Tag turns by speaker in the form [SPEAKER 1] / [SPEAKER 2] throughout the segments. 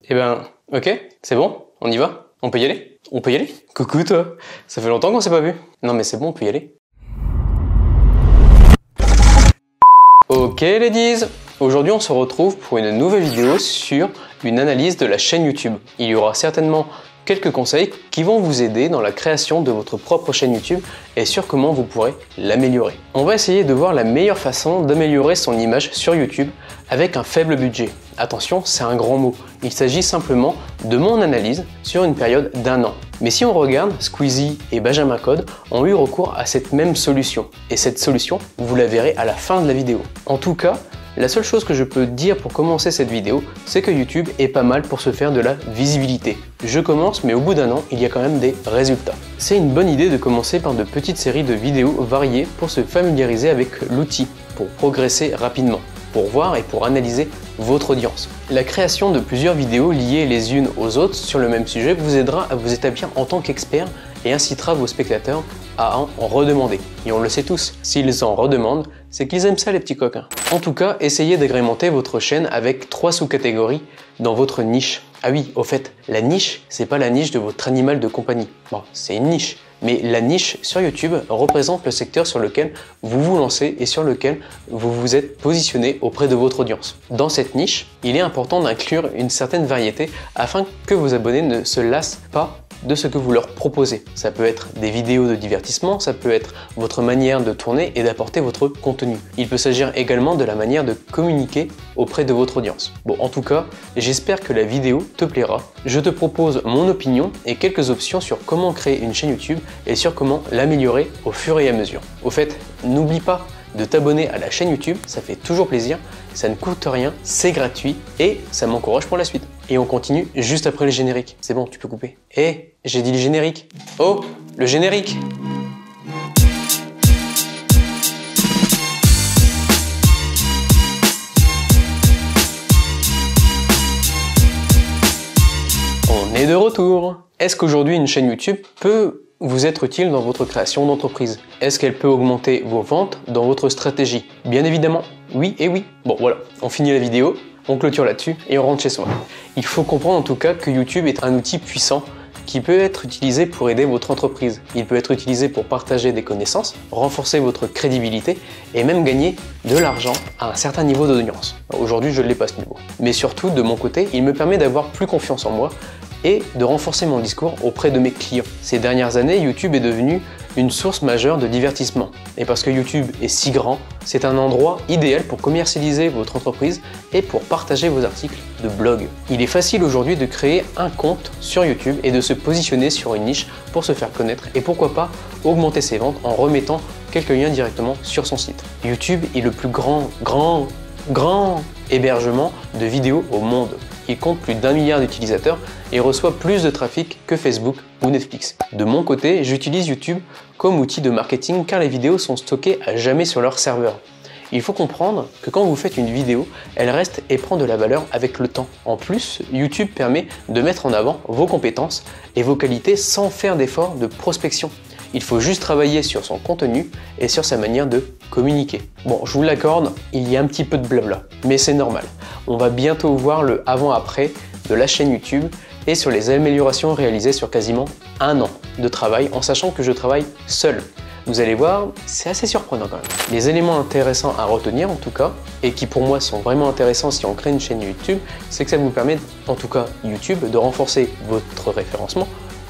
[SPEAKER 1] Eh ben, ok, c'est bon, on y va? On peut y aller? On peut y aller? Coucou toi, ça fait longtemps qu'on s'est pas vu. Non mais c'est bon, on peut y aller. Ok ladies, aujourd'hui on se retrouve pour une nouvelle vidéo sur une analyse de la chaîne YouTube. Il y aura certainement quelques conseils qui vont vous aider dans la création de votre propre chaîne YouTube et sur comment vous pourrez l'améliorer. On va essayer de voir la meilleure façon d'améliorer son image sur YouTube avec un faible budget. Attention, c'est un grand mot. Il s'agit simplement de mon analyse sur une période d'1 an. Mais si on regarde, Squeezie et Benjamin Code ont eu recours à cette même solution. Et cette solution, vous la verrez à la fin de la vidéo. En tout cas, la seule chose que je peux dire pour commencer cette vidéo, c'est que YouTube est pas mal pour se faire de la visibilité. Je commence, mais au bout d'1 an, il y a quand même des résultats. C'est une bonne idée de commencer par de petites séries de vidéos variées pour se familiariser avec l'outil, pour progresser rapidement, pour voir et pour analyser votre audience. La création de plusieurs vidéos liées les unes aux autres sur le même sujet vous aidera à vous établir en tant qu'expert et incitera vos spectateurs à en redemander. Et on le sait tous, s'ils en redemandent, c'est qu'ils aiment ça les petits coquins. En tout cas, essayez d'agrémenter votre chaîne avec 3 sous-catégories dans votre niche. Ah oui, au fait, la niche, c'est pas la niche de votre animal de compagnie. Bon, c'est une niche. Mais la niche sur YouTube représente le secteur sur lequel vous vous lancez et sur lequel vous vous êtes positionné auprès de votre audience. Dans cette niche, il est important d'inclure une certaine variété afin que vos abonnés ne se lassent pas de ce que vous leur proposez. Ça peut être des vidéos de divertissement, ça peut être votre manière de tourner et d'apporter votre contenu. Il peut s'agir également de la manière de communiquer auprès de votre audience. Bon, en tout cas, j'espère que la vidéo te plaira. Je te propose mon opinion et quelques options sur comment créer une chaîne YouTube et sur comment l'améliorer au fur et à mesure. Au fait, n'oublie pas de t'abonner à la chaîne YouTube, ça fait toujours plaisir, ça ne coûte rien, c'est gratuit et ça m'encourage pour la suite. Et on continue juste après le générique. C'est bon, tu peux couper. Eh, j'ai dit le générique. Oh, le générique. On est de retour. Est-ce qu'aujourd'hui une chaîne YouTube peut vous être utile dans votre création d'entreprise? Est-ce qu'elle peut augmenter vos ventes dans votre stratégie? Bien évidemment, oui et oui. Bon voilà, on finit la vidéo, on clôture là-dessus et on rentre chez soi. Il faut comprendre en tout cas que YouTube est un outil puissant qui peut être utilisé pour aider votre entreprise. Il peut être utilisé pour partager des connaissances, renforcer votre crédibilité et même gagner de l'argent à un certain niveau d'audience. Aujourd'hui, je ne l'ai pas à ce niveau. Mais surtout, de mon côté, il me permet d'avoir plus confiance en moi et de renforcer mon discours auprès de mes clients. Ces dernières années, YouTube est devenu une source majeure de divertissement. Et parce que YouTube est si grand, c'est un endroit idéal pour commercialiser votre entreprise et pour partager vos articles de blog. Il est facile aujourd'hui de créer un compte sur YouTube et de se positionner sur une niche pour se faire connaître et pourquoi pas augmenter ses ventes en remettant quelques liens directement sur son site. YouTube est le plus grand hébergement de vidéos au monde. Il compte plus d'1 milliard d'utilisateurs et reçoit plus de trafic que Facebook ou Netflix. De mon côté, j'utilise YouTube comme outil de marketing car les vidéos sont stockées à jamais sur leur serveur. Il faut comprendre que quand vous faites une vidéo, elle reste et prend de la valeur avec le temps. En plus, YouTube permet de mettre en avant vos compétences et vos qualités sans faire d'efforts de prospection. Il faut juste travailler sur son contenu et sur sa manière de communiquer. Bon, je vous l'accorde, il y a un petit peu de blabla, mais c'est normal. On va bientôt voir le avant-après de la chaîne YouTube et sur les améliorations réalisées sur quasiment 1 an de travail, en sachant que je travaille seul. Vous allez voir, c'est assez surprenant quand même. Les éléments intéressants à retenir en tout cas, et qui pour moi sont vraiment intéressants si on crée une chaîne YouTube, c'est que ça vous permet, en tout cas YouTube, de renforcer votre référencement,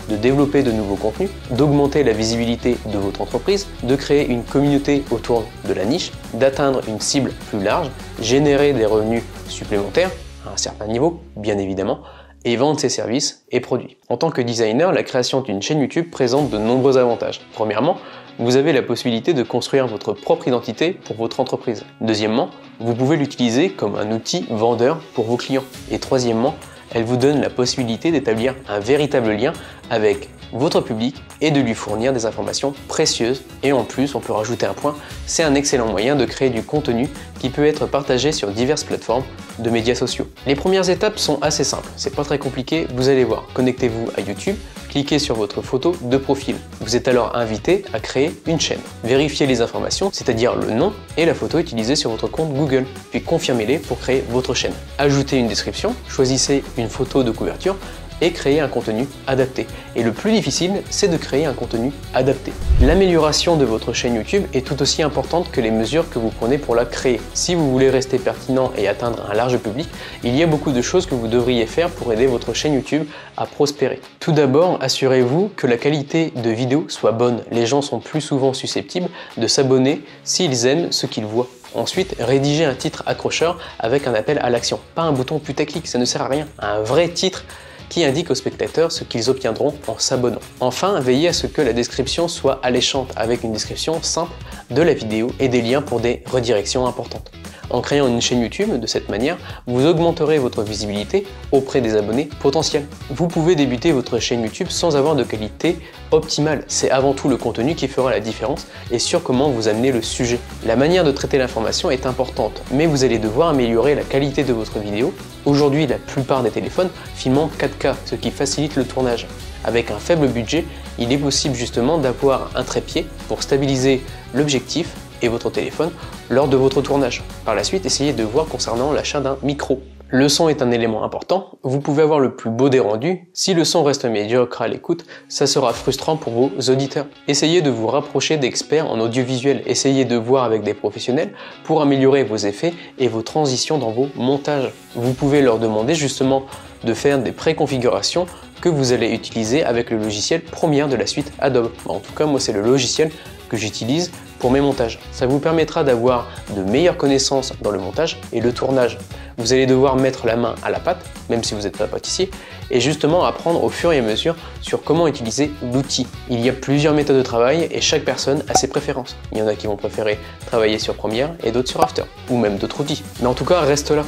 [SPEAKER 1] de développer de nouveaux contenus, d'augmenter la visibilité de votre entreprise, de créer une communauté autour de la niche, d'atteindre une cible plus large, générer des revenus supplémentaires à un certain niveau, bien évidemment, et vendre ses services et produits. En tant que designer, la création d'une chaîne YouTube présente de nombreux avantages. Premièrement, vous avez la possibilité de construire votre propre identité pour votre entreprise. Deuxièmement, vous pouvez l'utiliser comme un outil vendeur pour vos clients. Et troisièmement, elle vous donne la possibilité d'établir un véritable lien avec votre public et de lui fournir des informations précieuses. Et en plus, on peut rajouter un point, c'est un excellent moyen de créer du contenu qui peut être partagé sur diverses plateformes de médias sociaux. Les premières étapes sont assez simples, c'est pas très compliqué, vous allez voir. Connectez-vous à YouTube, cliquez sur votre photo de profil. Vous êtes alors invité à créer une chaîne. Vérifiez les informations, c'est-à-dire le nom et la photo utilisée sur votre compte Google, puis confirmez-les pour créer votre chaîne. Ajoutez une description, choisissez une photo de couverture et créer un contenu adapté. Et le plus difficile, c'est de créer un contenu adapté. L'amélioration de votre chaîne YouTube est tout aussi importante que les mesures que vous prenez pour la créer. Si vous voulez rester pertinent et atteindre un large public, il y a beaucoup de choses que vous devriez faire pour aider votre chaîne YouTube à prospérer. Tout d'abord, assurez-vous que la qualité de vidéo soit bonne. Les gens sont plus souvent susceptibles de s'abonner s'ils aiment ce qu'ils voient. Ensuite, rédigez un titre accrocheur avec un appel à l'action. Pas un bouton putaclic, ça ne sert à rien. Un vrai titre qui indique aux spectateurs ce qu'ils obtiendront en s'abonnant. Enfin, veillez à ce que la description soit alléchante avec une description simple de la vidéo et des liens pour des redirections importantes. En créant une chaîne YouTube de cette manière, vous augmenterez votre visibilité auprès des abonnés potentiels. Vous pouvez débuter votre chaîne YouTube sans avoir de qualité optimale. C'est avant tout le contenu qui fera la différence et sur comment vous amenez le sujet. La manière de traiter l'information est importante, mais vous allez devoir améliorer la qualité de votre vidéo. Aujourd'hui, la plupart des téléphones filment en 4K, ce qui facilite le tournage. Avec un faible budget, il est possible justement d'avoir un trépied pour stabiliser l'objectif et votre téléphone lors de votre tournage. Par la suite, essayez de voir concernant l'achat d'un micro. Le son est un élément important, vous pouvez avoir le plus beau des rendus, si le son reste médiocre à l'écoute, ça sera frustrant pour vos auditeurs. Essayez de vous rapprocher d'experts en audiovisuel, essayez de voir avec des professionnels pour améliorer vos effets et vos transitions dans vos montages. Vous pouvez leur demander justement de faire des préconfigurations que vous allez utiliser avec le logiciel Premiere de la suite Adobe. En tout cas, moi c'est le logiciel que j'utilise pour mes montages. Ça vous permettra d'avoir de meilleures connaissances dans le montage et le tournage. Vous allez devoir mettre la main à la pâte, même si vous n'êtes pas pâtissier, et justement apprendre au fur et à mesure sur comment utiliser l'outil. Il y a plusieurs méthodes de travail et chaque personne a ses préférences. Il y en a qui vont préférer travailler sur Premiere et d'autres sur After, ou même d'autres outils. Mais en tout cas, reste là.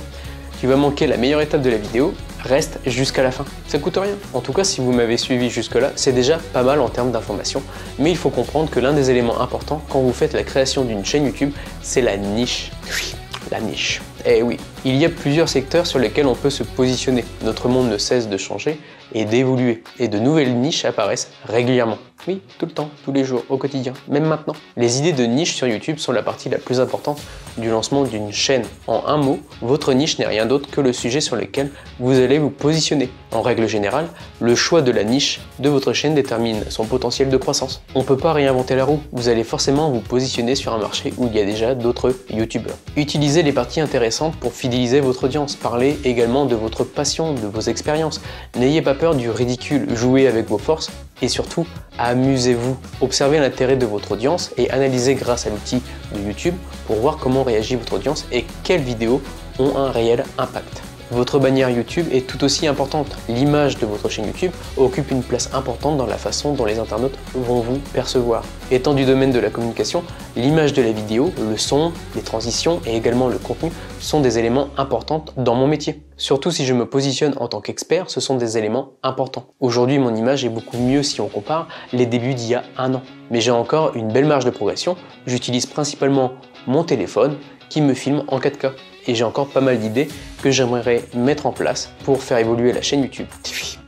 [SPEAKER 1] Tu vas manquer la meilleure étape de la vidéo, reste jusqu'à la fin. Ça coûte rien. En tout cas, si vous m'avez suivi jusque là, c'est déjà pas mal en termes d'informations. Mais il faut comprendre que l'un des éléments importants quand vous faites la création d'une chaîne YouTube, c'est la niche. Oui, la niche. Eh oui, il y a plusieurs secteurs sur lesquels on peut se positionner. Notre monde ne cesse de changer et d'évoluer. Et de nouvelles niches apparaissent régulièrement. Oui, tout le temps, tous les jours, au quotidien, même maintenant. Les idées de niche sur YouTube sont la partie la plus importante du lancement d'une chaîne. En un mot, votre niche n'est rien d'autre que le sujet sur lequel vous allez vous positionner. En règle générale, le choix de la niche de votre chaîne détermine son potentiel de croissance. On ne peut pas réinventer la roue, vous allez forcément vous positionner sur un marché où il y a déjà d'autres youtubeurs. Utilisez les parties intéressantes pour fidéliser votre audience. Parlez également de votre passion, de vos expériences. N'ayez pas peur du ridicule, jouez avec vos forces et surtout, amusez-vous. Observez l'intérêt de votre audience et analysez grâce à l'outil de YouTube pour voir comment réagit votre audience et quelles vidéos ont un réel impact. Votre bannière YouTube est tout aussi importante. L'image de votre chaîne YouTube occupe une place importante dans la façon dont les internautes vont vous percevoir. Étant du domaine de la communication, l'image de la vidéo, le son, les transitions et également le contenu sont des éléments importants dans mon métier. Surtout si je me positionne en tant qu'expert, ce sont des éléments importants. Aujourd'hui, mon image est beaucoup mieux si on compare les débuts d'il y a un an. Mais j'ai encore une belle marge de progression. J'utilise principalement mon téléphone qui me filme en 4K. Et j'ai encore pas mal d'idées que j'aimerais mettre en place pour faire évoluer la chaîne YouTube.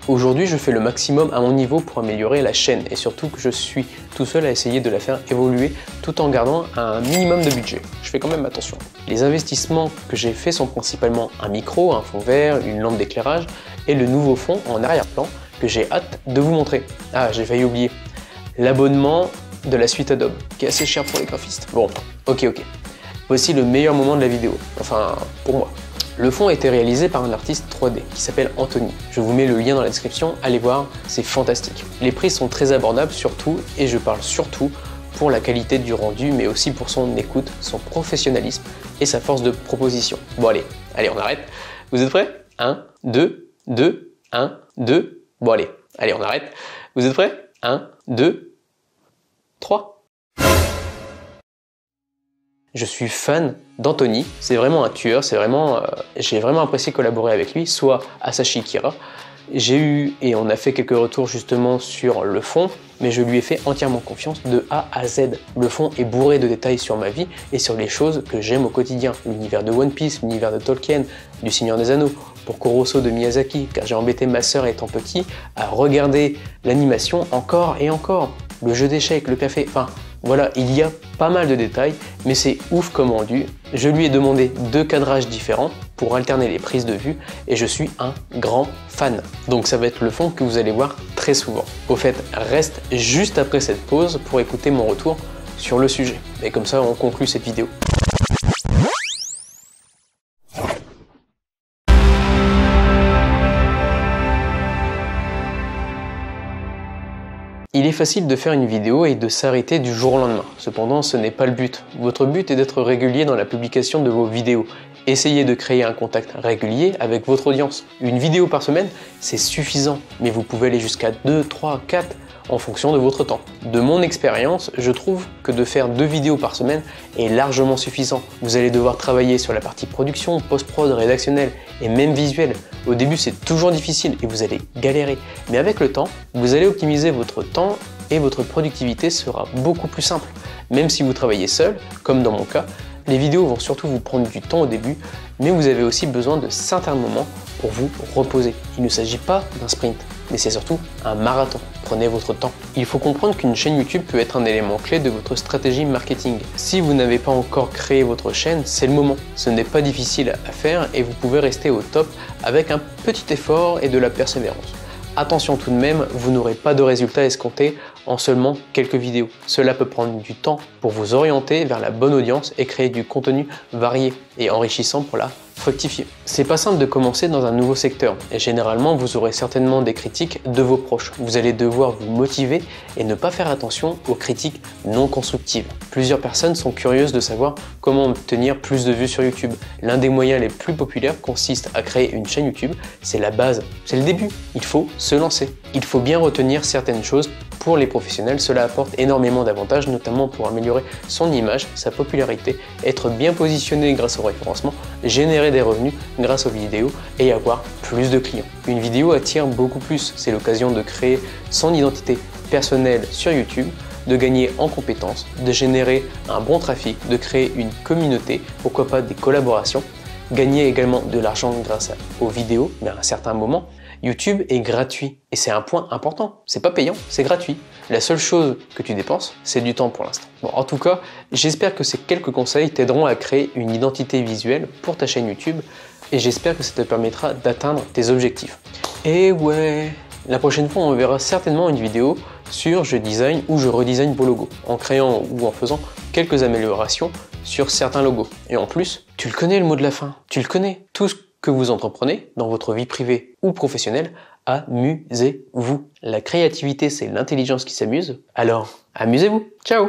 [SPEAKER 1] Aujourd'hui, je fais le maximum à mon niveau pour améliorer la chaîne et surtout que je suis tout seul à essayer de la faire évoluer tout en gardant un minimum de budget. Je fais quand même attention. Les investissements que j'ai faits sont principalement un micro, un fond vert, une lampe d'éclairage et le nouveau fond en arrière-plan que j'ai hâte de vous montrer. Ah, j'ai failli oublier. L'abonnement de la suite Adobe, qui est assez cher pour les graphistes. Bon, ok. Voici le meilleur moment de la vidéo, enfin pour moi. Le fond a été réalisé par un artiste 3D qui s'appelle Anthony. Je vous mets le lien dans la description, allez voir, c'est fantastique. Les prix sont très abordables surtout, et je parle surtout pour la qualité du rendu, mais aussi pour son écoute, son professionnalisme et sa force de proposition. Bon allez, on arrête. Vous êtes prêts? 1, 2, 1, 2. Bon allez, on arrête. Vous êtes prêts? 1, 2, 3. Je suis fan d'Anthony, c'est vraiment un tueur, j'ai vraiment apprécié collaborer avec lui, soit Asashi Kira. J'ai eu, et on a fait quelques retours justement sur le fond, mais je lui ai fait entièrement confiance de A à Z. Le fond est bourré de détails sur ma vie et sur les choses que j'aime au quotidien. L'univers de One Piece, l'univers de Tolkien, du Seigneur des Anneaux, pour Kuroso de Miyazaki, car j'ai embêté ma sœur étant petit à regarder l'animation encore et encore. Le jeu d'échecs, le café, enfin voilà, il y a pas mal de détails, mais c'est ouf comme rendu. Je lui ai demandé 2 cadrages différents pour alterner les prises de vue et je suis un grand fan. Donc ça va être le fond que vous allez voir très souvent. Au fait, reste juste après cette pause pour écouter mon retour sur le sujet. Et comme ça, on conclut cette vidéo. Il est facile de faire une vidéo et de s'arrêter du jour au lendemain. Cependant, ce n'est pas le but. Votre but est d'être régulier dans la publication de vos vidéos. Essayez de créer un contact régulier avec votre audience. Une vidéo par semaine, c'est suffisant, mais vous pouvez aller jusqu'à 2, 3, 4 en fonction de votre temps. De mon expérience, je trouve que de faire 2 vidéos par semaine est largement suffisant. Vous allez devoir travailler sur la partie production, post-prod, rédactionnelle et même visuelle. Au début, c'est toujours difficile et vous allez galérer. Mais avec le temps, vous allez optimiser votre temps et votre productivité sera beaucoup plus simple. Même si vous travaillez seul, comme dans mon cas, les vidéos vont surtout vous prendre du temps au début, mais vous avez aussi besoin de certains moments pour vous reposer. Il ne s'agit pas d'un sprint, mais c'est surtout un marathon. Prenez votre temps. Il faut comprendre qu'une chaîne YouTube peut être un élément clé de votre stratégie marketing. Si vous n'avez pas encore créé votre chaîne, c'est le moment. Ce n'est pas difficile à faire et vous pouvez rester au top avec un petit effort et de la persévérance. Attention tout de même, vous n'aurez pas de résultats escomptés en seulement quelques vidéos. Cela peut prendre du temps pour vous orienter vers la bonne audience et créer du contenu varié et enrichissant pour la fructifier. C'est pas simple de commencer dans un nouveau secteur et généralement vous aurez certainement des critiques de vos proches. Vous allez devoir vous motiver et ne pas faire attention aux critiques non constructives. Plusieurs personnes sont curieuses de savoir comment obtenir plus de vues sur YouTube. L'un des moyens les plus populaires consiste à créer une chaîne YouTube. C'est la base, c'est le début. Il faut se lancer. Il faut bien retenir certaines choses. Pour les professionnels, cela apporte énormément d'avantages, notamment pour améliorer son image, sa popularité, être bien positionné grâce au référencement, générer des revenus grâce aux vidéos et avoir plus de clients. Une vidéo attire beaucoup plus, c'est l'occasion de créer son identité personnelle sur YouTube, de gagner en compétences, de générer un bon trafic, de créer une communauté, pourquoi pas des collaborations, gagner également de l'argent grâce aux vidéos, mais à un certain moment. YouTube est gratuit et c'est un point important. C'est pas payant, c'est gratuit. La seule chose que tu dépenses, c'est du temps pour l'instant. Bon, en tout cas, j'espère que ces quelques conseils t'aideront à créer une identité visuelle pour ta chaîne YouTube et j'espère que ça te permettra d'atteindre tes objectifs. Et ouais, la prochaine fois, on verra certainement une vidéo sur je design ou je redesign vos logos en créant ou en faisant quelques améliorations sur certains logos. Et en plus, tu le connais le mot de la fin, tu le connais. Tout ce que vous entreprenez dans votre vie privée ou professionnelle, amusez-vous. La créativité, c'est l'intelligence qui s'amuse. Alors, amusez-vous. Ciao!